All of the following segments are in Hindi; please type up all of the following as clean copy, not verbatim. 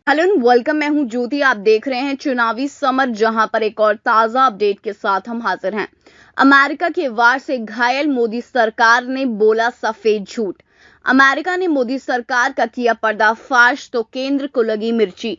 Hello welcome. मैं हूं ज्योति। आप देख रहे हैं चुनावी समर, जहां पर एक और ताजा अपडेट के साथ हम हाजिर हैं। अमेरिका के वार से घायल मोदी सरकार ने बोला सफेद झूठ। अमेरिका ने मोदी सरकार का किया पर्दाफाश तो केंद्र को लगी मिर्ची।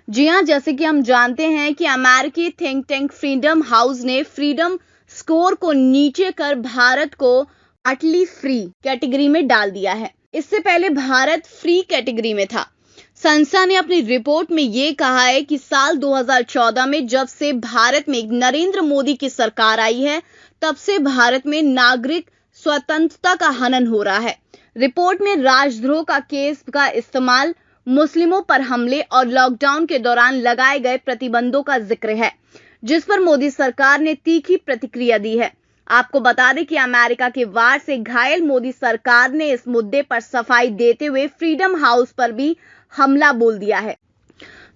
जी हां, जैसे कि हम जानते हैं कि अमेरिकी थिंक टैंक फ्रीडम हाउस ने फ्रीडम स्कोर को नीचे कर भारत को अटली फ्री कैटेगरी में डाल दिया है। इससे पहले भारत फ्री कैटेगरी में था। संस्था ने अपनी रिपोर्ट में यह कहा है कि साल 2014 में जब से भारत में नरेंद्र मोदी की सरकार आई है, तब से भारत में नागरिक स्वतंत्रता का हनन हो रहा है। रिपोर्ट में राजद्रोह का केस का इस्तेमाल, मुस्लिमों पर हमले और लॉकडाउन के दौरान लगाए गए प्रतिबंधों का जिक्र है, जिस पर मोदी सरकार ने तीखी प्रतिक्रिया दी है। आपको बता दें कि अमेरिका के वार से घायल मोदी सरकार ने इस मुद्दे पर सफाई देते हुए फ्रीडम हाउस पर भी हमला बोल दिया है।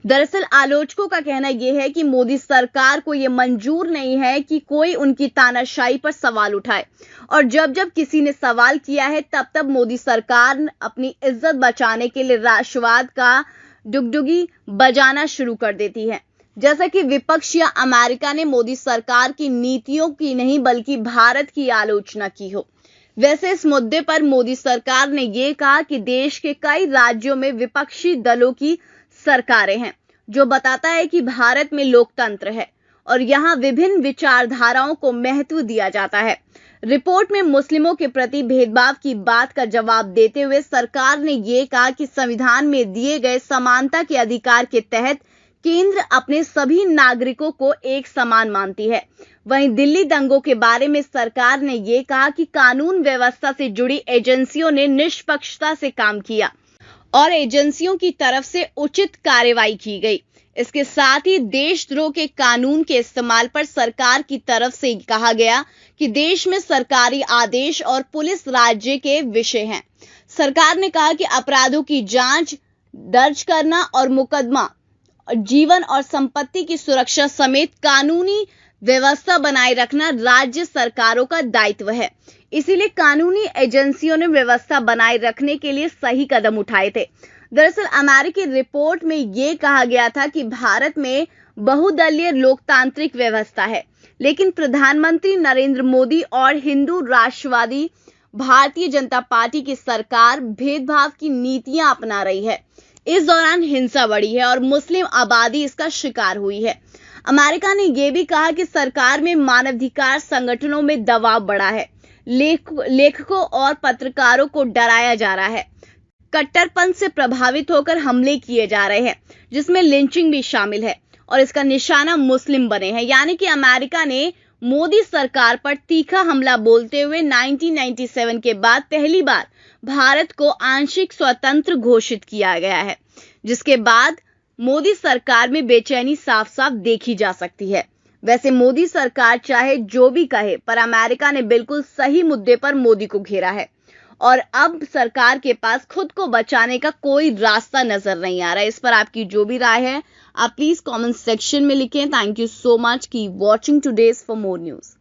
दरअसल आलोचकों का कहना यह है कि मोदी सरकार को यह मंजूर नहीं है कि कोई उनकी तानाशाही पर सवाल उठाए, और जब जब किसी ने सवाल किया है, तब तब मोदी सरकार अपनी इज्जत बचाने के लिए राष्ट्रवाद का डुगडुगी बजाना शुरू कर देती है। जैसा कि विपक्ष या अमेरिका ने मोदी सरकार की नीतियों की नहीं बल्कि भारत की आलोचना की हो। वैसे इस मुद्दे पर मोदी सरकार ने यह कहा कि देश के कई राज्यों में विपक्षी दलों की सरकारें हैं, जो बताता है कि भारत में लोकतंत्र है और यहां विभिन्न विचारधाराओं को महत्व दिया जाता है। रिपोर्ट में मुस्लिमों के प्रति भेदभाव की बात का जवाब देते हुए सरकार ने यह कहा कि संविधान में दिए गए समानता के अधिकार के तहत केंद्र अपने सभी नागरिकों को एक समान मानती है। वहीं दिल्ली दंगों के बारे में सरकार ने यह कहा कि कानून व्यवस्था से जुड़ी एजेंसियों ने निष्पक्षता से काम किया और एजेंसियों की तरफ से उचित कार्रवाई की गई। इसके साथ ही देशद्रोह के कानून के इस्तेमाल पर सरकार की तरफ से कहा गया कि देश में सरकारी आदेश और पुलिस राज्य के विषय हैं। सरकार ने कहा कि अपराधों की जांच दर्ज करना और मुकदमा, जीवन और संपत्ति की सुरक्षा समेत कानूनी व्यवस्था बनाए रखना राज्य सरकारों का दायित्व है। इसीलिए कानूनी एजेंसियों ने व्यवस्था बनाए रखने के लिए सही कदम उठाए थे। दरअसल अमेरिकी रिपोर्ट में यह कहा गया था कि भारत में बहुदलीय लोकतांत्रिक व्यवस्था है, लेकिन प्रधानमंत्री नरेंद्र मोदी और हिंदू राष्ट्रवादी भारतीय जनता पार्टी की सरकार भेदभाव की नीतियां अपना रही है। इस दौरान हिंसा बढ़ी है और मुस्लिम आबादी इसका शिकार हुई है। अमेरिका ने यह भी कहा कि सरकार में मानवाधिकार संगठनों में दबाव बढ़ा है, लेखकों और पत्रकारों को डराया जा रहा है, कट्टरपंथ से प्रभावित होकर हमले किए जा रहे हैं, जिसमें लिंचिंग भी शामिल है, और इसका निशाना मुस्लिम बने हैं। यानी कि अमेरिका ने मोदी सरकार पर तीखा हमला बोलते हुए 1997 के बाद पहली बार भारत को आंशिक स्वतंत्र घोषित किया गया है, जिसके बाद मोदी सरकार में बेचैनी साफ साफ देखी जा सकती है। वैसे मोदी सरकार चाहे जो भी कहे, पर अमेरिका ने बिल्कुल सही मुद्दे पर मोदी को घेरा है और अब सरकार के पास खुद को बचाने का कोई रास्ता नजर नहीं आ रहा है। इस पर आपकी जो भी राय है, आप प्लीज कमेंट सेक्शन में लिखें। Thank you so much. Keep watching today's for more news.